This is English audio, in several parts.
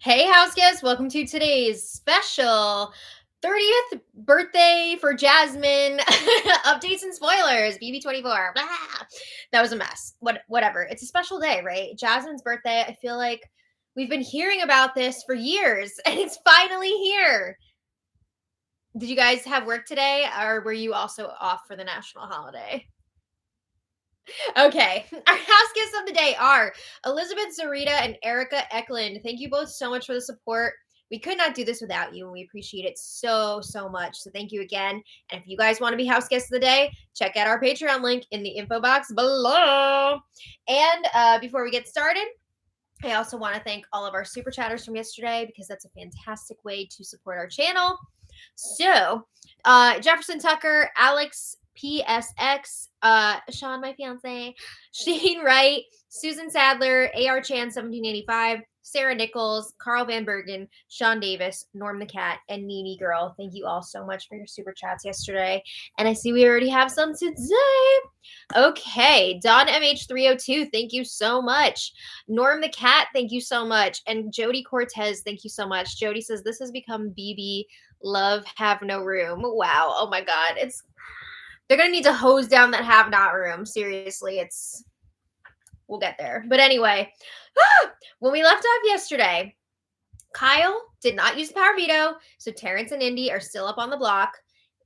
Hey, house guests, welcome to today's special 30th birthday for Jasmine updates and spoilers. BB24. Blah. That was a mess. Whatever. It's a special day, right? Jasmine's birthday. I feel like we've been hearing about this for years and it's finally here. Did you guys have work today or were you also off for the national holiday? Okay, our house guests of the day are Elizabeth Zarita and Erica Eklund. Thank you both so much for the support. We could not do this without you, and we appreciate it so much. So thank you again. And if you guys want to be house guests of the day, check out our Patreon link in the info box below. And before we get started, I also want to thank all of our super chatters from yesterday because that's a fantastic way to support our channel. So, Jefferson Tucker, Alex PSX, Sean, my fiance, Shane Wright, Susan Sadler, AR Chan 1785, Sarah Nichols, Carl Van Bergen, Sean Davis, Norm the Cat, and Nene Girl. Thank you all so much for your super chats yesterday. And I see we already have some today. Okay, Don MH302, thank you so much. Norm the Cat, thank you so much. And Jody Cortez, thank you so much. Jody says this has become BB Love Have No Room. Wow. Oh my God. They're gonna need to hose down that have not room. Seriously, we'll get there. But anyway, when we left off yesterday, Kyle did not use the power veto, so Terrence and Indy are still up on the block.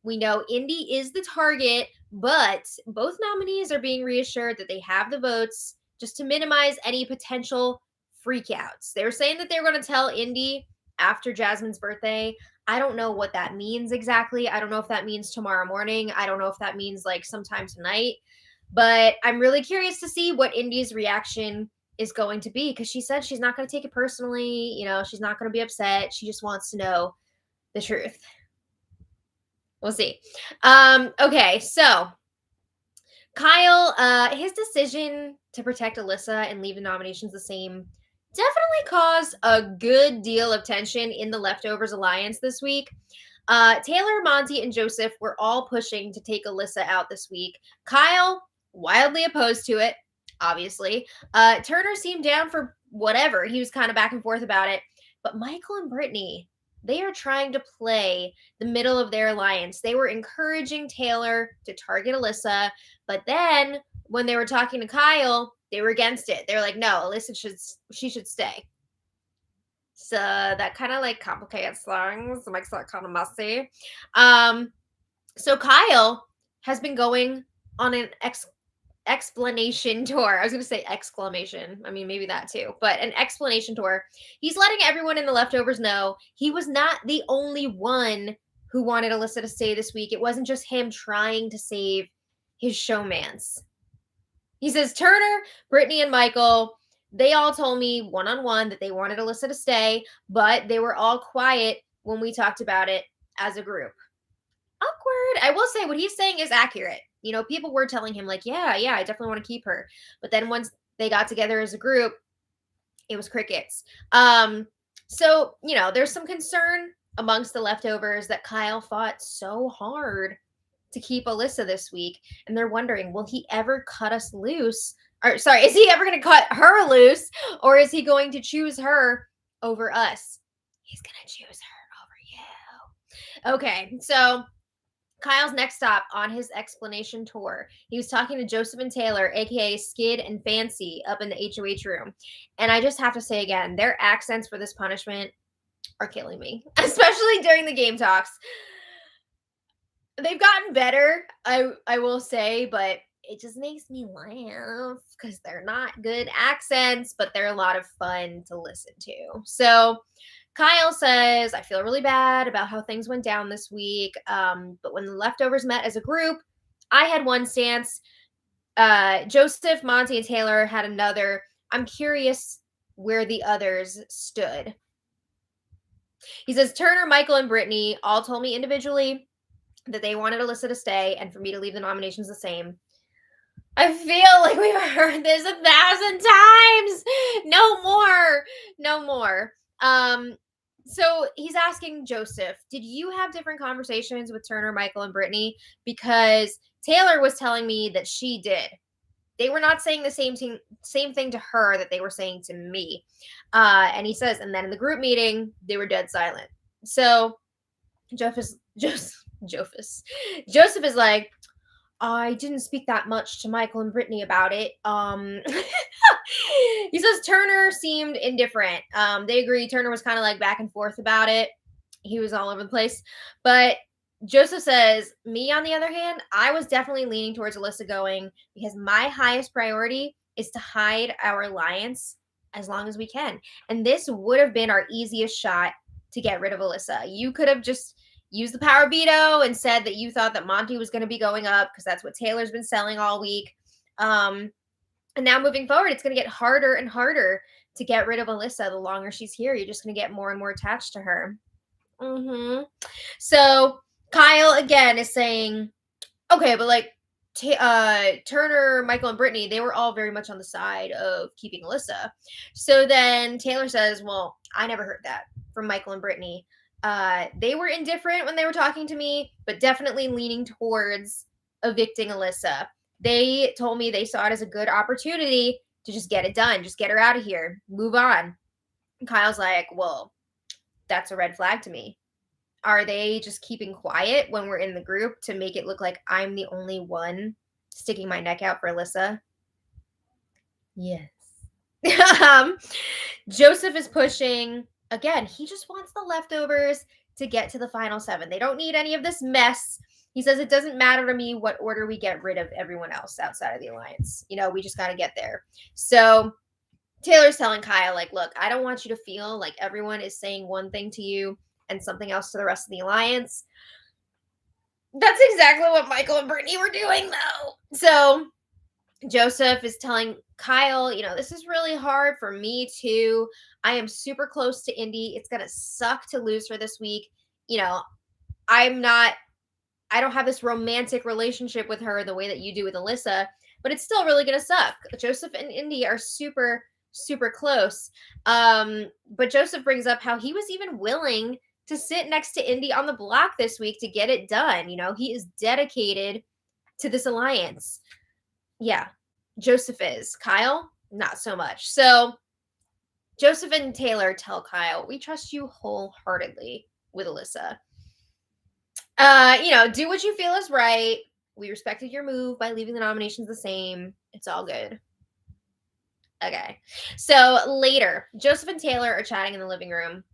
We know Indy is the target, but both nominees are being reassured that they have the votes just to minimize any potential freakouts. They were saying that they were going to tell Indy after Jasmine's birthday. I don't know what that means exactly. I don't know if that means tomorrow morning. I don't know if that means like sometime tonight. But I'm really curious to see what Indy's reaction is going to be because she said she's not going to take it personally. You know, she's not going to be upset. She just wants to know the truth. We'll see. Okay, so Kyle, his decision to protect Alyssa and leave the nominations the same definitely caused a good deal of tension in the Leftovers Alliance this week. Taylor, Monty, and Joseph were all pushing to take Alyssa out this week. Kyle, wildly opposed to it, obviously. Turner seemed down for whatever. He was kind of back and forth about it. But Michael and Brittany, they are trying to play the middle of their alliance. They were encouraging Taylor to target Alyssa, but then when they were talking to Kyle, they were against it. They were like, no, Alyssa should stay. So that kind of like complicates things, makes that kind of messy. So Kyle has been going on an explanation tour. I was going to say exclamation. I mean, maybe that too, but an explanation tour. He's letting everyone in the Leftovers know he was not the only one who wanted Alyssa to stay this week. It wasn't just him trying to save his showmance. He says, Turner, Brittany, and Michael, they all told me one-on-one that they wanted Alyssa to stay, but they were all quiet when we talked about it as a group. Awkward. I will say what he's saying is accurate. You know, people were telling him like, yeah, I definitely want to keep her. But then once they got together as a group, it was crickets. So, you know, there's some concern amongst the Leftovers that Kyle fought so hard to keep Alyssa this week. And they're wondering, will he ever cut us loose? Or sorry, is he ever going to cut her loose? Or is he going to choose her over us? He's going to choose her over you. Okay, so Kyle's next stop on his explanation tour, he was talking to Joseph and Taylor, aka Skid and Fancy, up in the HOH room. And I just have to say again, their accents for this punishment are killing me, especially during the game talks. They've gotten better, I will say, but it just makes me laugh because they're not good accents, but they're a lot of fun to listen to. So Kyle says, I feel really bad about how things went down this week. But when the Leftovers met as a group, I had one stance. Joseph, Monty, and Taylor had another. I'm curious where the others stood. He says, Turner, Michael, and Brittany all told me individually that they wanted Alyssa to stay and for me to leave the nominations the same. I feel like we've heard this 1,000 times. No more. So he's asking Joseph, did you have different conversations with Turner, Michael, and Brittany? Because Taylor was telling me that she did. they were not saying the same thing to her that they were saying to me. And he says, and then in the group meeting, they were dead silent. So Joseph is like, I didn't speak that much to Michael and Brittany about it. He says Turner seemed indifferent. They agree. Turner was kind of like back and forth about it. He was all over the place. But Joseph says, me, on the other hand, I was definitely leaning towards Alyssa going because my highest priority is to hide our alliance as long as we can. And this would have been our easiest shot to get rid of Alyssa. You could have just used the power veto and said that you thought that Monty was going to be going up because that's what Taylor's been selling all week. And now moving forward, it's going to get harder and harder to get rid of Alyssa. The longer she's here, you're just going to get more and more attached to her. So Kyle again is saying, okay, but like Turner, Michael, and Brittany, they were all very much on the side of keeping Alyssa. So then Taylor says, well, I never heard that from Michael and Brittany. They were indifferent when they were talking to me, but definitely leaning towards evicting Alyssa. They told me they saw it as a good opportunity to just get it done, just get her out of here, move on. And Kyle's like, well, that's a red flag to me. Are they just keeping quiet when we're in the group to make it look like I'm the only one sticking my neck out for Alyssa? Yes. Joseph is pushing. Again, he just wants the leftovers to get to the final 7. They don't need any of this mess. He says it doesn't matter to me what order we get rid of everyone else outside of the alliance. We just got to get there. So Taylor's telling Kyle, like, look, I don't want you to feel like everyone is saying one thing to you and something else to the rest of the alliance. That's exactly what Michael and Brittany were doing, though. So Joseph is telling Kyle, this is really hard for me too. I am super close to Indy. It's going to suck to lose her this week. I don't have this romantic relationship with her the way that you do with Alyssa, but it's still really going to suck. Joseph and Indy are super, super close. But Joseph brings up how he was even willing to sit next to Indy on the block this week to get it done. He is dedicated to this alliance. Yeah, Joseph is. Kyle, not so much. So Joseph and Taylor tell Kyle, we trust you wholeheartedly with Alyssa. Do what you feel is right. We respected your move by leaving the nominations the same. It's all good. Okay. So later, Joseph and Taylor are chatting in the living room,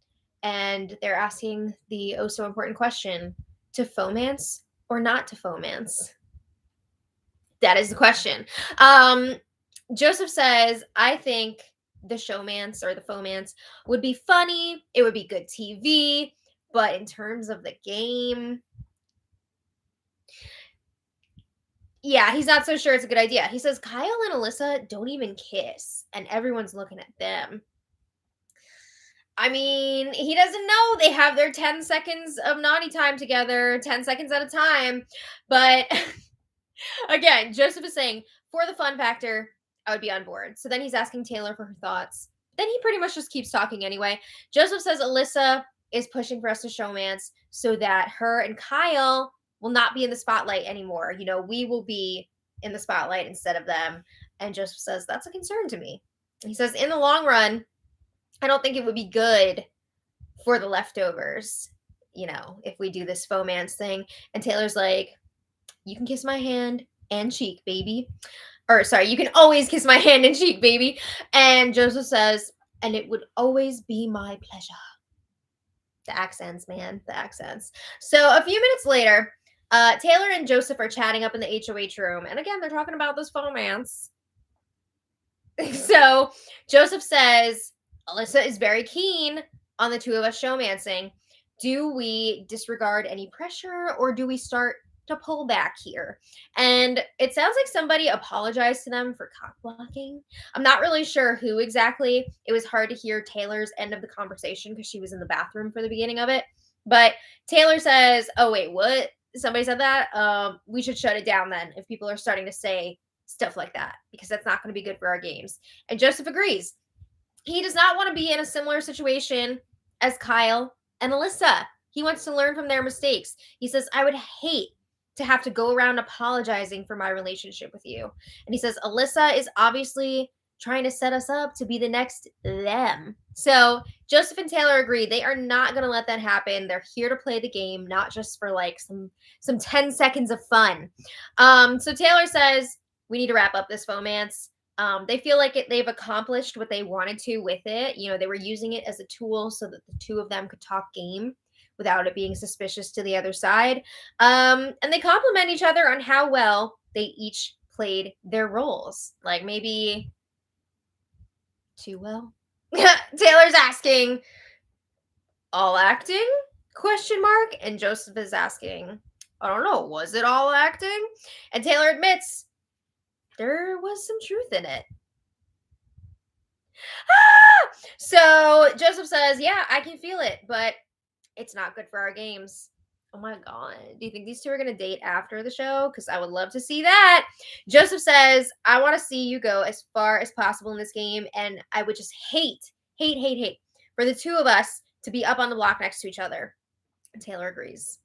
and they're asking the oh so important question, to Fomance or not to Fomance? That is the question. Joseph says, I think the Showmance or the Fomance would be funny. It would be good TV. But in terms of the game, yeah, he's not so sure it's a good idea. He says Kyle and Alyssa don't even kiss, and everyone's looking at them. I mean, he doesn't know they have their 10 seconds of naughty time together, 10 seconds at a time. But again, Joseph is saying, for the fun factor, I would be on board. So then he's asking Taylor for her thoughts. Then he pretty much just keeps talking anyway. Joseph says Alyssa is pushing for us to Showmance so that her and Kyle will not be in the spotlight anymore. We will be in the spotlight instead of them. And Joseph says, that's a concern to me. He says, in the long run, I don't think it would be good for the leftovers, if we do this Fomance thing. And Taylor's like, you can kiss my hand and cheek, baby. Or sorry, you can always kiss my hand and cheek, baby. And Joseph says, and it would always be my pleasure. The accents, man, the accents. So a few minutes later, Taylor and Joseph are chatting up in the HOH room. And again, they're talking about this Fomance. So Joseph says, Alyssa is very keen on the two of us showmancing. Do we disregard any pressure or do we start to pull back here? And it sounds like somebody apologized to them for cock blocking. I'm not really sure who exactly. It was hard to hear Taylor's end of the conversation because she was in the bathroom for the beginning of it. But Taylor says, oh, wait, what? Somebody said that? We should shut it down then if people are starting to say stuff like that, because that's not going to be good for our games. And Joseph agrees. He does not want to be in a similar situation as Kyle and Alyssa. He wants to learn from their mistakes. He says, I would hate to have to go around apologizing for my relationship with you. And he says, Alyssa is obviously trying to set us up to be the next them. So Joseph and Taylor agree they are not going to let that happen. They're here to play the game, not just for like some 10 seconds of fun. So Taylor says, we need to wrap up this Fomance. They feel like they've accomplished what they wanted to with it. You know, they were using it as a tool so that the two of them could talk game without it being suspicious to the other side. And they compliment each other on how well they each played their roles. Like maybe too well. Taylor's asking, all acting? Question mark. And Joseph is asking, I don't know, was it all acting? And Taylor admits there was some truth in it. So Joseph says, yeah, I can feel it, but it's not good for our games. Oh my God. Do you think these two are going to date after the show? Because I would love to see that. Joseph says, I want to see you go as far as possible in this game. And I would just hate for the two of us to be up on the block next to each other. And Taylor agrees.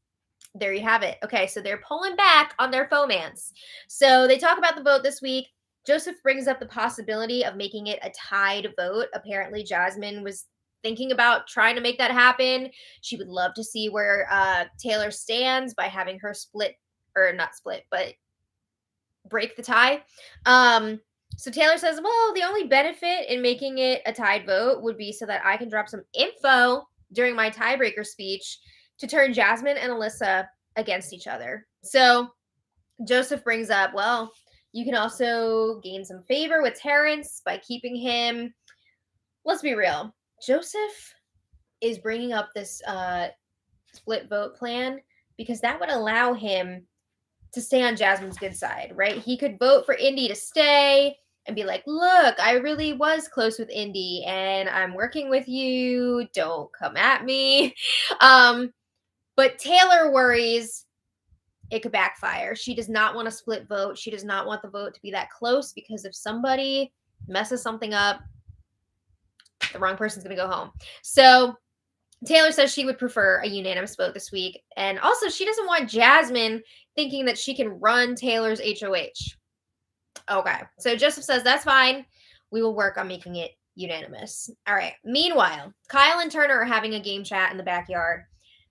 There you have it. Okay, so they're pulling back on their Fomance. So they talk about the vote this week. Joseph brings up the possibility of making it a tied vote. Apparently, Jasmine was thinking about trying to make that happen. She would love to see where Taylor stands by having her break the tie. So Taylor says, well, the only benefit in making it a tied vote would be so that I can drop some info during my tiebreaker speech to turn Jasmine and Alyssa against each other. So Joseph brings up, well, you can also gain some favor with Terrence by keeping him. Let's be real. Joseph is bringing up this split vote plan because that would allow him to stay on Jasmine's good side, right? He could vote for Indy to stay and be like, look, I really was close with Indy and I'm working with you. Don't come at me. But Taylor worries it could backfire. She does not want a split vote. She does not want the vote to be that close because if somebody messes something up, the wrong person's going to go home. So Taylor says she would prefer a unanimous vote this week. And also, she doesn't want Jasmine thinking that she can run Taylor's HOH. Okay. So Joseph says that's fine. We will work on making it unanimous. All right. Meanwhile, Kyle and Turner are having a game chat in the backyard.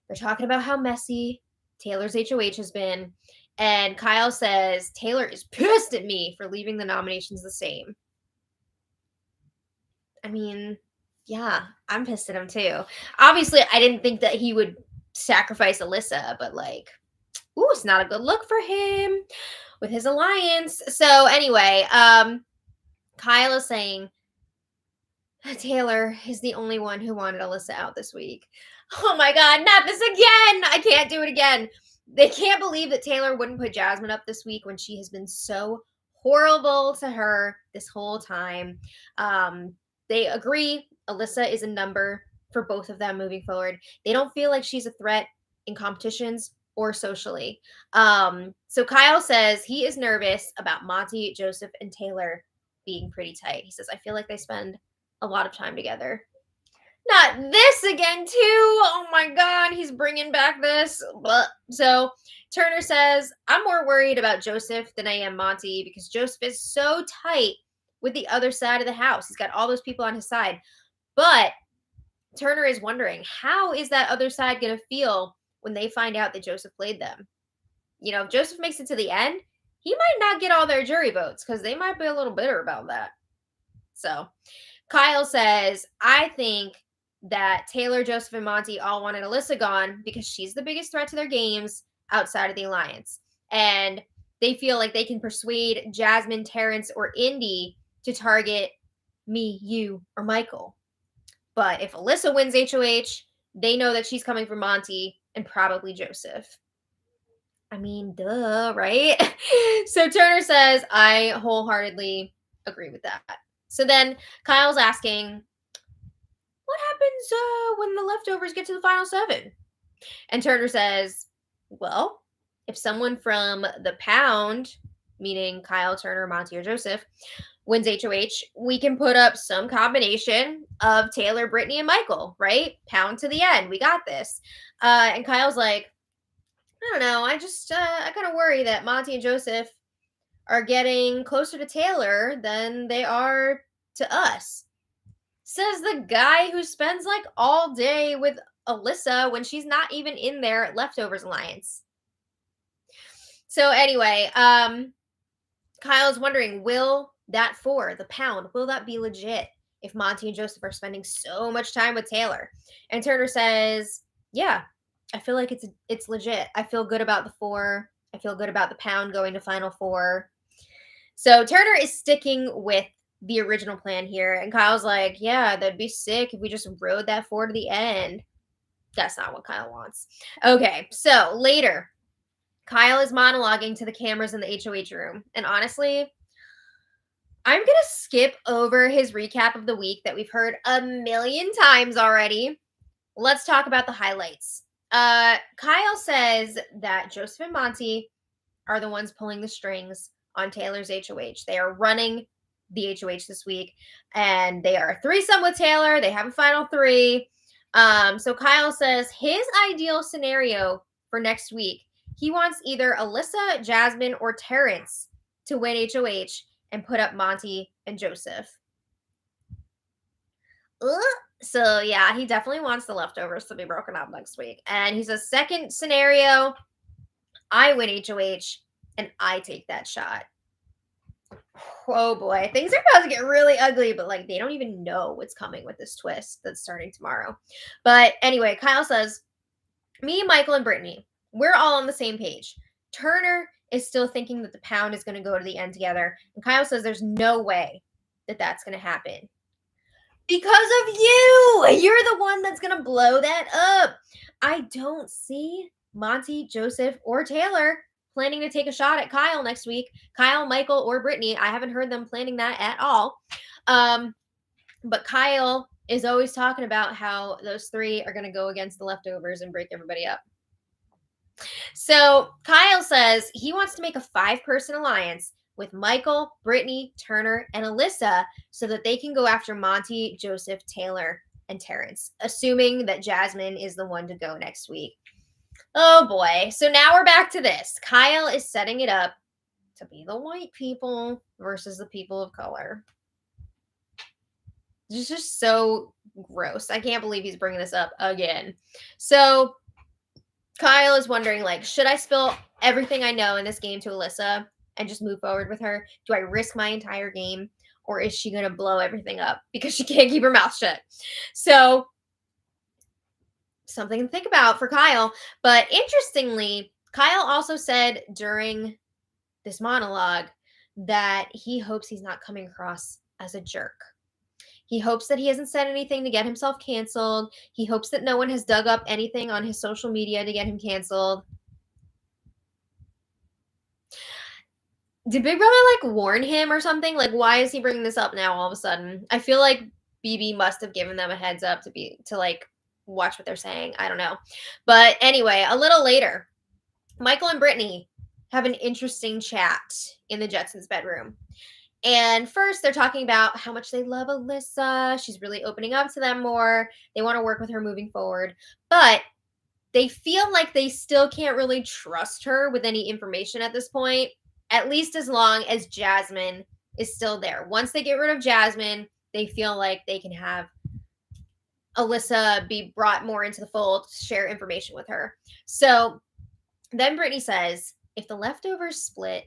They're talking about how messy Taylor's HOH has been. And Kyle says Taylor is pissed at me for leaving the nominations the same. I mean, yeah, I'm pissed at him too. Obviously, I didn't think that he would sacrifice Alyssa, but like, ooh, it's not a good look for him with his alliance. So anyway, Kyle is saying Taylor is the only one who wanted Alyssa out this week. Oh my God, not this again. I can't do it again. They can't believe that Taylor wouldn't put Jasmine up this week when she has been so horrible to her this whole time. They agree Alyssa is a number for both of them moving forward. They don't feel like she's a threat in competitions or socially. So Kyle says he is nervous about Monty, Joseph, and Taylor being pretty tight. He says, I feel like they spend a lot of time together. Not this again, too. Oh my God, he's bringing back this. Blah. So Turner says, I'm more worried about Joseph than I am Monty because Joseph is so tight with the other side of the house. He's got all those people on his side. But Turner is wondering, how is that other side going to feel when they find out that Joseph played them? You know, if Joseph makes it to the end, he might not get all their jury votes because they might be a little bitter about that. So Kyle says, I think that Taylor, Joseph, and Monty all wanted Alyssa gone because she's the biggest threat to their games outside of the alliance. And they feel like they can persuade Jasmine, Terrence, or Indy to target me, you, or Michael. But if Alyssa wins HOH, they know that she's coming for Monty and probably Joseph. I mean, duh, right? So Turner says, I wholeheartedly agree with that. So then Kyle's asking, what happens when the leftovers get to the final 7? And Turner says, well, if someone from the pound, meaning Kyle, Turner, Monty, or Joseph, wins HOH, we can put up some combination of Taylor, Brittany, and Michael, right? Pound to the end. We got this. And Kyle's like, I don't know. I kind of worry that Monty and Joseph are getting closer to Taylor than they are to us. Says the guy who spends like all day with Alyssa when she's not even in there at Leftovers Alliance. So anyway, Kyle's wondering, will that the pound, will that be legit if Monty and Joseph are spending so much time with Taylor? And Turner says, yeah, I feel like it's legit. I feel good about the 4. I feel good about the pound going to Final 4. So Turner is sticking with the original plan here. And Kyle's like, yeah, that'd be sick if we just rode that 4 to the end. That's not what Kyle wants. Okay, so later, Kyle is monologuing to the cameras in the HOH room. And honestly, I'm going to skip over his recap of the week that we've heard a million times already. Let's talk about the highlights. Kyle says that Joseph and Monty are the ones pulling the strings on Taylor's HOH. They are running the HOH this week, and they are a threesome with Taylor. They have a final 3. So Kyle says his ideal scenario for next week, he wants either Alyssa, Jasmine, or Terrence to win HOH and put up Monty and Joseph. So yeah, he definitely wants the Leftovers to be broken up next week. And he says, second scenario, I win HOH and I take that shot. Oh boy, things are about to get really ugly, but like they don't even know what's coming with this twist that's starting tomorrow. But anyway, Kyle says, me, Michael, and Brittany, we're all on the same page. Turner is still thinking that the pound is going to go to the end together. And Kyle says there's no way that that's going to happen. Because of you! You're the one that's going to blow that up. I don't see Monty, Joseph, or Taylor planning to take a shot at Kyle next week. Kyle, Michael, or Brittany. I haven't heard them planning that at all. But Kyle is always talking about how those 3 are going to go against the Leftovers and break everybody up. So Kyle says he wants to make a 5-person alliance with Michael, Brittany, Turner, and Alyssa so that they can go after Monty, Joseph, Taylor, and Terrence, assuming that Jasmine is the one to go next week. Oh boy. So now we're back to this. Kyle is setting it up to be the white people versus the people of color. It's just so gross. I can't believe he's bringing this up again. So Kyle is wondering, like, should I spill everything I know in this game to Alyssa and just move forward with her? Do I risk my entire game? Or is she going to blow everything up because she can't keep her mouth shut? So something to think about for Kyle. But interestingly, Kyle also said during this monologue that he hopes he's not coming across as a jerk. He hopes that he hasn't said anything to get himself canceled. He hopes that no one has dug up anything on his social media to get him canceled. Did Big Brother like warn him or something? Like, why is he bringing this up now all of a sudden? I feel like BB must have given them a heads up to like watch what they're saying. I don't know. But anyway, a little later, Michael and Brittany have an interesting chat in the Jetsons' bedroom. And first, they're talking about how much they love Alyssa. She's really opening up to them more. They want to work with her moving forward. But they feel like they still can't really trust her with any information at this point, at least as long as Jasmine is still there. Once they get rid of Jasmine, they feel like they can have Alyssa be brought more into the fold, share information with her. So then Brittany says, if the Leftovers split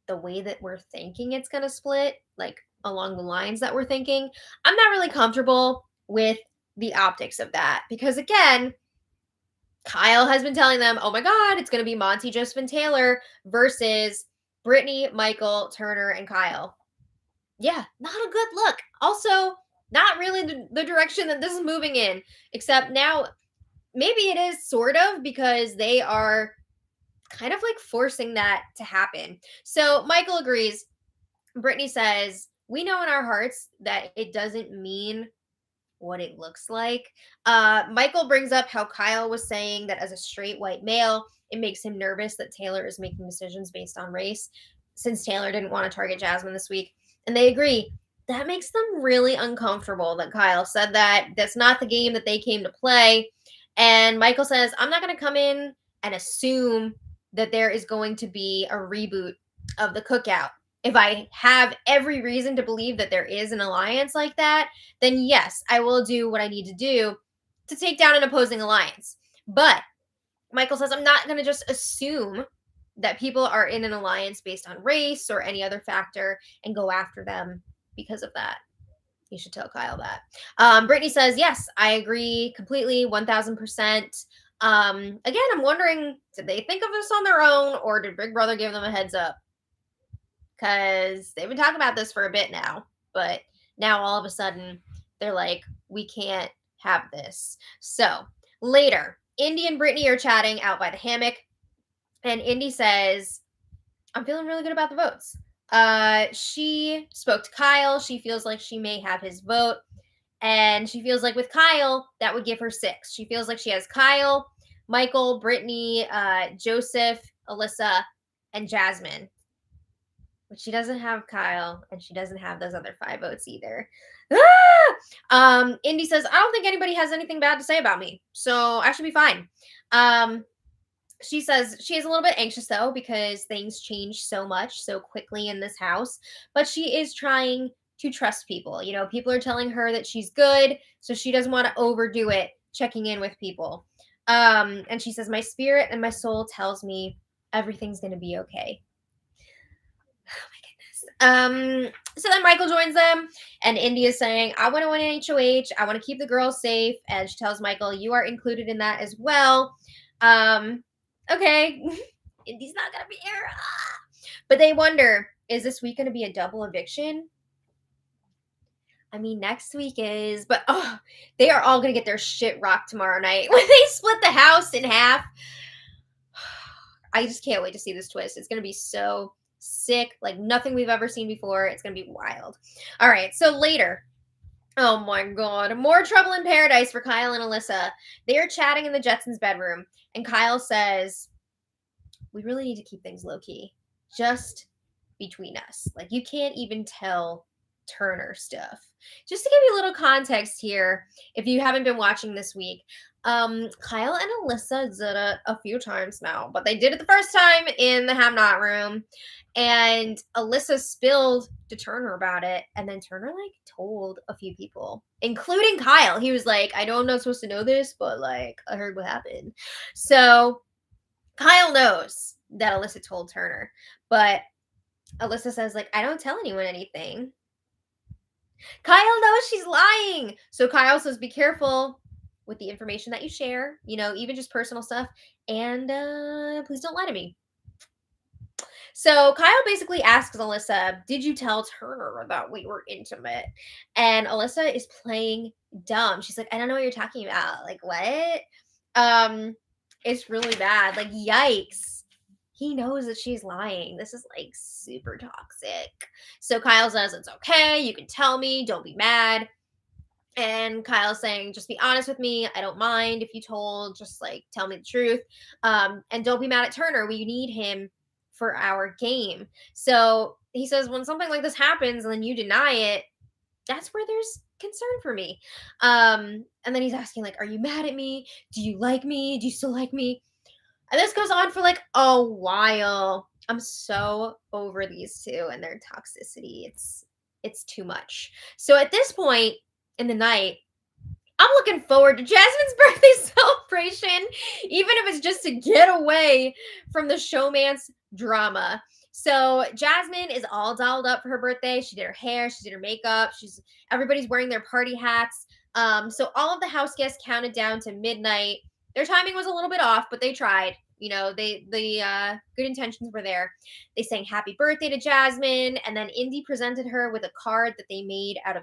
the way that we're thinking it's going to split, like along the lines that we're thinking, I'm not really comfortable with the optics of that. Because again, Kyle has been telling them, oh my God, it's going to be Monty, Joseph, and Taylor versus Brittany, Michael, Turner, and Kyle. Yeah, not a good look. Also, not really the direction that this is moving in, except now maybe it is sort of because they are kind of like forcing that to happen. So Michael agrees. Brittany says, we know in our hearts that it doesn't mean what it looks like. Michael brings up how Kyle was saying that as a straight white male, it makes him nervous that Taylor is making decisions based on race, since Taylor didn't want to target Jasmine this week. And they agree. That makes them really uncomfortable that Kyle said that. That's not the game that they came to play. And Michael says, I'm not going to come in and assume that there is going to be a reboot of the Cookout. If I have every reason to believe that there is an alliance like that, then yes, I will do what I need to do to take down an opposing alliance. But Michael says, I'm not going to just assume that people are in an alliance based on race or any other factor and go after them because of that. You should tell Kyle that. Brittany says, yes, I agree completely, 1000%. Again, I'm wondering, did they think of this on their own or did Big Brother give them a heads up? Because they've been talking about this for a bit now, but now all of a sudden they're like, we can't have this. So later, Indy and Brittany are chatting out by the hammock, and Indy says, I'm feeling really good about the votes. She spoke to Kyle. She feels like she may have his vote, and she feels like with Kyle, that would give her 6. She feels like she has Kyle, Michael, Brittany, Joseph, Alyssa, and Jasmine. But she doesn't have Kyle, and she doesn't have those other 5 votes either. Indy says, I don't think anybody has anything bad to say about me, so I should be fine. She says she is a little bit anxious, though, because things change so much so quickly in this house, but she is trying to trust people. You know, people are telling her that she's good, so she doesn't want to overdo it, checking in with people. And she says, my spirit and my soul tells me everything's going to be okay. Oh my goodness. So then Michael joins them, and Indy is saying, I want to win an HOH. I want to keep the girls safe. And she tells Michael, you are included in that as well. Okay. Indy's not going to be here. But they wonder, is this week going to be a double eviction? I mean, next week is, but they are all going to get their shit rocked tomorrow night when they split the house in half. I just can't wait to see this twist. It's going to be so sick, like nothing we've ever seen before. It's going to be wild. All right, so later, oh my God, more trouble in paradise for Kyle and Alyssa. They are chatting in the Jetsons' bedroom, and Kyle says, we really need to keep things low-key, just between us. Like, you can't even tell Turner stuff. Just to give you a little context here, if you haven't been watching this week, Kyle and Alyssa did it a few times now, but they did it the first time in the Have Not room, and Alyssa spilled to Turner about it, and then Turner like told a few people, including Kyle. He was like, I know I'm not supposed to know this, but like I heard what happened. So Kyle knows that Alyssa told Turner, but Alyssa says like, I don't tell anyone anything. Kyle knows she's lying. So Kyle says, be careful with the information that you share, you know, even just personal stuff. And please don't lie to me. So Kyle basically asks Alyssa, did you tell Turner that we were intimate? And Alyssa is playing dumb. She's like, I don't know what you're talking about. Like, what? It's really bad. Like, yikes. He knows that she's lying. This is like super toxic. So Kyle says, it's okay. You can tell me. Don't be mad. And Kyle's saying, just be honest with me. I don't mind if you told. Just like tell me the truth. And don't be mad at Turner. We need him for our game. So he says, when something like this happens and then you deny it, that's where there's concern for me. And then he's asking, like, are you mad at me? Do you like me? Do you still like me? And this goes on for like a while. I'm so over these two and their toxicity. It's too much. So at this point in the night, I'm looking forward to Jasmine's birthday celebration, even if it's just to get away from the Showmance drama. So Jasmine is all dolled up for her birthday. She did her hair, she did her makeup. Everybody's wearing their party hats. So all of the house guests counted down to midnight. Their timing was a little bit off, but they tried. You know, the good intentions were there. They sang happy birthday to Jasmine, and then Indy presented her with a card that they made out of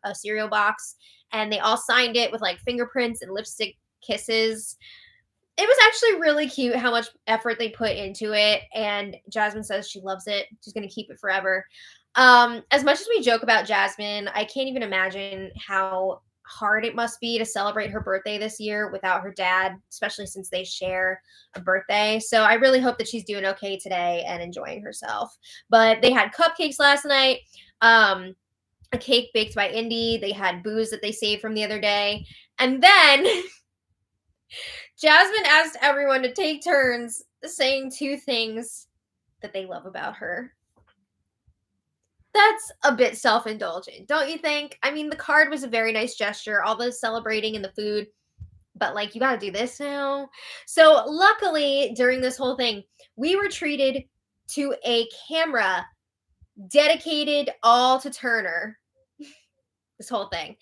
a cereal box, and they all signed it with like fingerprints and lipstick kisses. It was actually really cute how much effort they put into it, and Jasmine says she loves it. She's going to keep it forever. As much as we joke about Jasmine, I can't even imagine how hard it must be to celebrate her birthday this year without her dad, especially since they share a birthday. So I really hope that she's doing okay today and enjoying herself. But they had cupcakes last night, a cake baked by Indy. They had booze that they saved from the other day. And then Jasmine asked everyone to take turns saying 2 things that they love about her. That's a bit self-indulgent, don't you think? I mean, the card was a very nice gesture, all the celebrating and the food, but like, you gotta do this now. So luckily, during this whole thing, we were treated to a camera dedicated all to Turner. This whole thing.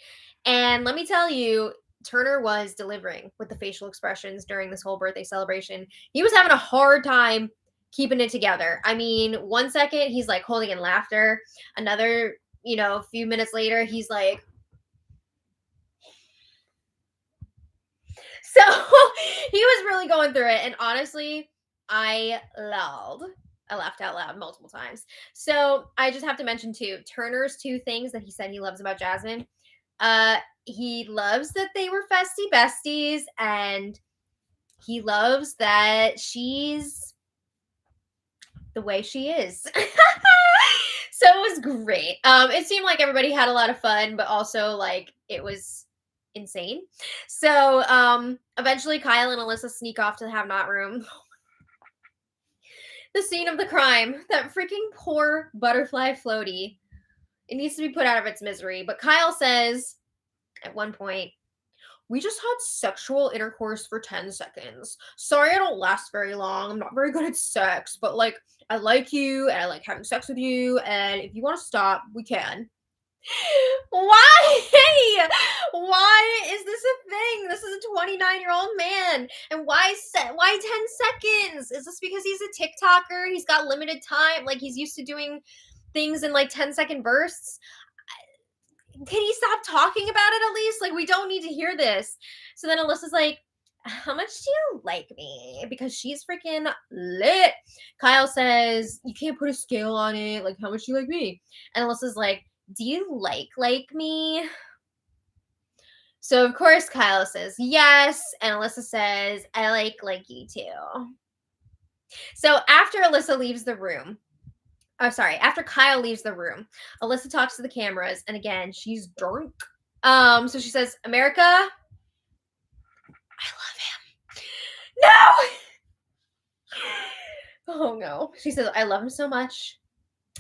And let me tell you, Turner was delivering with the facial expressions during this whole birthday celebration. He was having a hard time keeping it together. I mean, 1 second he's like holding in laughter. Another, a few minutes later, he's like, so he was really going through it. And honestly, I laughed out loud multiple times. So I just have to mention too, Turner's 2 things that he said he loves about Jasmine. He loves that they were festy besties, and he loves that she's the way she is. So it was great. It seemed like everybody had a lot of fun, but also like it was insane. So eventually Kyle and Alyssa sneak off to the have not room. The scene of the crime, that freaking poor butterfly floaty. It needs to be put out of its misery. But Kyle says at one point, "We just had sexual intercourse for 10 seconds. Sorry I don't last very long. I'm not very good at sex, but like, I like you and I like having sex with you. And if you want to stop, we can." Why? Why is this a thing? This is a 29-year-old man. And why 10 seconds? Is this because he's a TikToker? He's got limited time. Like, he's used to doing things in like 10-second bursts. Can he stop talking about it at least? Like, we don't need to hear this. So then Alyssa's like, "How much do you like me?" Because she's freaking lit. Kyle says, "You can't put a scale on it. Like, how much do you like me?" And Alyssa's like, "Do you like me?" So of course Kyle says yes, and Alyssa says, "I like you too." So after Alyssa leaves the room, after Kyle leaves the room, Alyssa talks to the cameras, and again, she's drunk. So she says, "America, I love him." No! Oh no. She says, "I love him so much.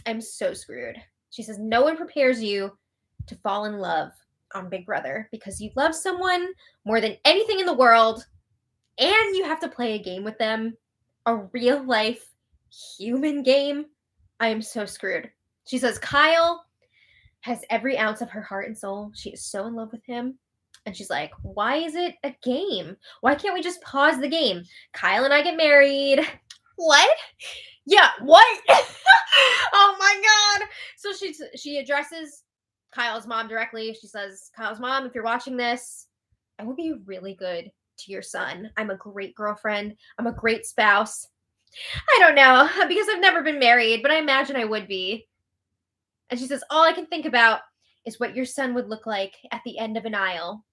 I'm so screwed." She says, "No one prepares you to fall in love on Big Brother because you love someone more than anything in the world, and you have to play a game with them, a real life human game. I am so screwed." She says, "Kyle has every ounce of her heart and soul. She is so in love with him." And she's like, "Why is it a game? Why can't we just pause the game? Kyle and I get married." What? Yeah, what? Oh my god. So she addresses Kyle's mom directly. She says, "Kyle's mom, if you're watching this, I will be really good to your son. I'm a great girlfriend. I'm a great spouse. I don't know, because I've never been married, but I imagine I would be." And she says, "All I can think about is what your son would look like at the end of an aisle."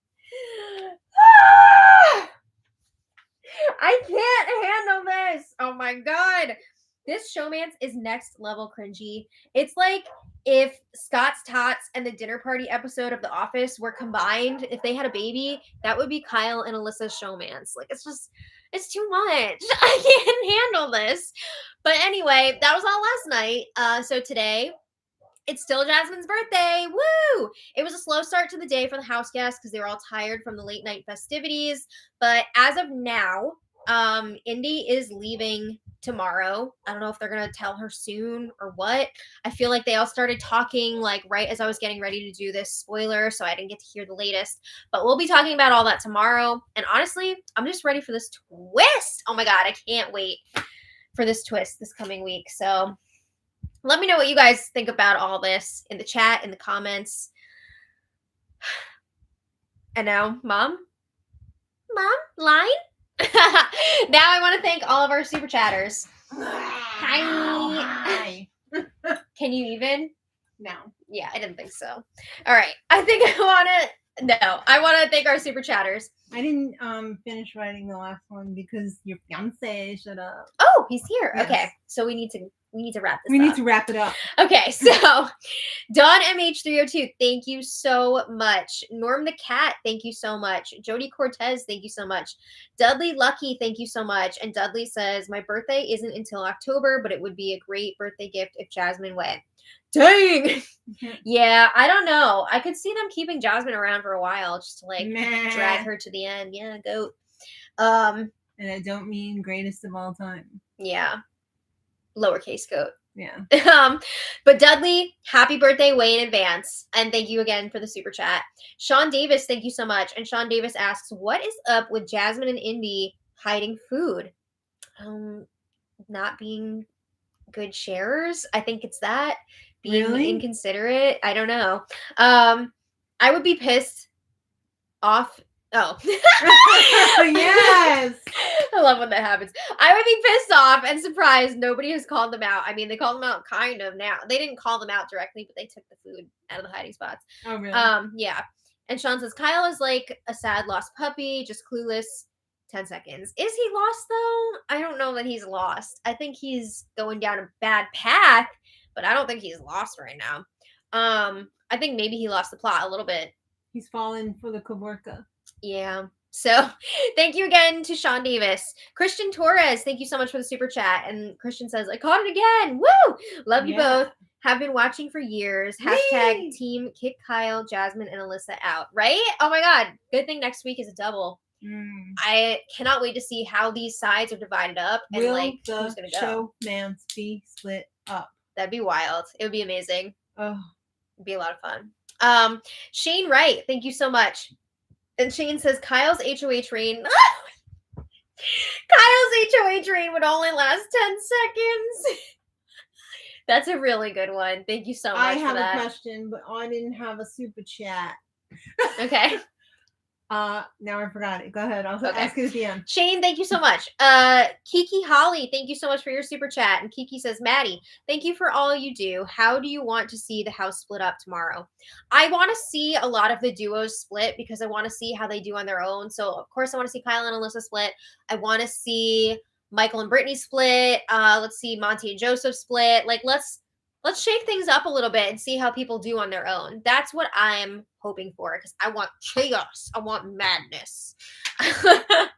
I can't handle this. Oh my god. This Showmance is next level cringy. It's like if Scott's Tots and the dinner party episode of The Office were combined. If they had a baby, that would be Kyle and Alyssa's Showmance. Like, it's too much. I can't handle this. But anyway, that was all last night. So today, it's still Jasmine's birthday. Woo! It was a slow start to the day for the house guests because they were all tired from the late night festivities. But as of now, Indy is leaving tomorrow. I don't know if they're going to tell her soon or what. I feel like they all started talking like right as I was getting ready to do this spoiler, so I didn't get to hear the latest. But we'll be talking about all that tomorrow. And honestly, I'm just ready for this twist. Oh my god, I can't wait for this twist this coming week. So let me know what you guys think about all this in the chat, in the comments. And now, Mom, line? Now I want to thank all of our super chatters. Hi. Can you even? No. Yeah, I didn't think so. All right. I want to thank our super chatters. I didn't finish writing the last one because your fiance shut up. Oh, he's here. Yes. Okay. So we need to We need to wrap this We up. need to wrap it up. Okay, so Dawn MH302, thank you so much. Norm the Cat, thank you so much. Jody Cortez, thank you so much. Dudley Lucky, thank you so much. And Dudley says, my birthday isn't until October, but it would be a great birthday gift if Jasmine went. Dang! Yeah, I don't know. I could see them keeping Jasmine around for a while just to like drag her to the end. Yeah, goat. And I don't mean greatest of all time. Yeah. Lowercase goat. Yeah. But Dudley, happy birthday way in advance. And thank you again for the super chat. Sean Davis, thank you so much. And Sean Davis asks, what is up with Jasmine and Indy hiding food? Not being good sharers. I think it's that. Being inconsiderate. I don't know. I would be pissed off. Oh. Yes. I love when that happens. I would be pissed off and surprised nobody has called them out. I mean, they called them out kind of now. They didn't call them out directly, but they took the food out of the hiding spots. Oh, really? Yeah. And Sean says, Kyle is like a sad lost puppy, just clueless. 10 seconds. Is he lost, though? I don't know that he's lost. I think he's going down a bad path, but I don't think he's lost right now. I think maybe he lost the plot a little bit. He's fallen for the Kavorka. Yeah. So thank you again to Sean Davis. Christian Torres, thank you so much for the super chat. And Christian says, I caught it again. Woo! Love you both. Have been watching for years. Hashtag team kick Kyle, Jasmine, and Alyssa out. Right? Oh my God. Good thing next week is a double. I cannot wait to see how these sides are divided up and Will like the who's gonna go. Showmance be split up? That'd be wild. It would be amazing. Oh, it'd be a lot of fun. Shane Wright, thank you so much. And Shane says Kyle's HOH reign. Kyle's HOH reign would only last 10 seconds. That's a really good one. Thank you so much. I for have that. a question, but I didn't have a super chat. Okay. Now I forgot it. Go ahead. I'll ask it at the end. Shane, thank you so much. Kiki Holly, thank you so much for your super chat. And Kiki says, Maddie, thank you for all you do. How do you want to see the house split up tomorrow? I want to see a lot of the duos split because I want to see how they do on their own. So, of course, I want to see Kyle and Alyssa split. I want to see Michael and Brittany split. Let's see Monty and Joseph split. Like, let's shake things up a little bit and see how people do on their own. That's what I'm hoping for because I want chaos. I want madness. I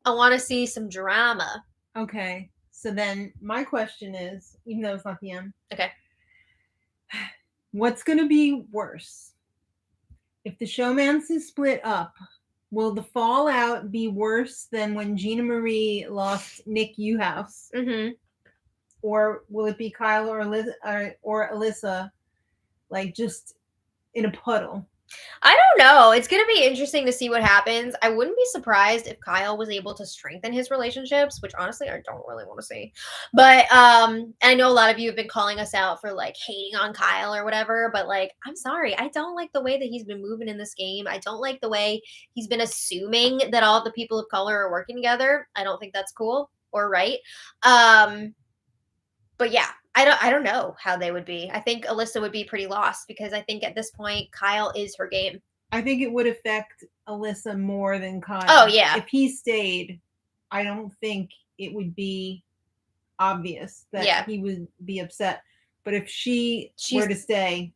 want to see some drama. Okay. So then my question is, even though it's not the end. Okay. What's going to be worse? If the Showmance is split up, will the fallout be worse than when Gina Marie lost Nick Uhouse? Mm-hmm. Or will it be Kyle or Alyssa, like just in a puddle? I don't know. It's going to be interesting to see what happens. I wouldn't be surprised if Kyle was able to strengthen his relationships, which honestly I don't really want to see. But I know a lot of you have been calling us out for like hating on Kyle or whatever, but like I'm sorry. I don't like the way that he's been moving in this game. I don't like the way he's been assuming that all of the people of color are working together. I don't think that's cool or right. But yeah, I don't know how they would be. I think Alyssa would be pretty lost because I think at this point, Kyle is her game. I think it would affect Alyssa more than Kyle. Oh, yeah. If he stayed, I don't think it would be obvious that he would be upset. But if she's were to stay,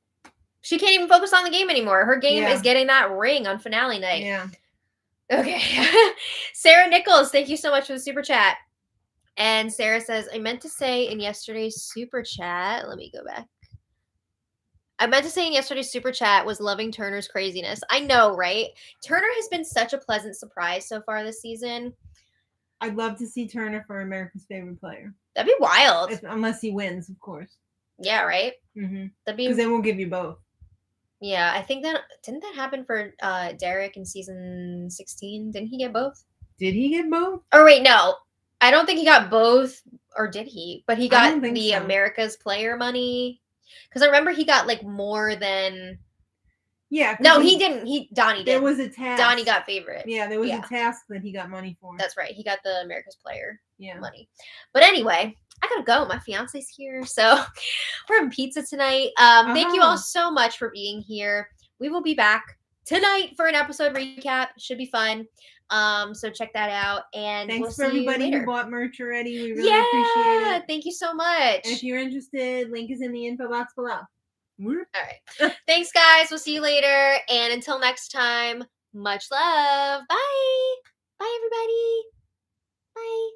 she can't even focus on the game anymore. Her game is getting that ring on finale night. Yeah. Okay. Sarah Nichols, thank you so much for the super chat. And Sarah says, I meant to say in yesterday's super chat, let me go back. I meant to say in yesterday's super chat was loving Turner's craziness. I know, right? Turner has been such a pleasant surprise so far this season. I'd love to see Turner for America's favorite player. That'd be wild. Unless he wins, of course. Yeah, right? Mm-hmm. Because then we'll give you both. Yeah, I think didn't that happen for Derek in season 16? Didn't he get both? Did he get both? Or wait, no. I don't think he got both, or did he? But he got the so. America's player money. Because I remember he got like more than. Yeah. No, he didn't. Donnie did. There was a task. Donnie got favorite. Yeah, there was a task that he got money for. That's right. He got the America's player money. But anyway, I gotta go. My fiance's here, so we're having pizza tonight. Thank you all so much for being here. We will be back tonight for an episode recap. Should be fun. So check that out, and Thanks we'll for see you everybody who later. bought merch already. We really appreciate it. Thank you so much. And if you're interested, link is in the info box below. All right. Thanks, guys. We'll see you later. And until next time, much love. Bye. Bye, everybody. Bye.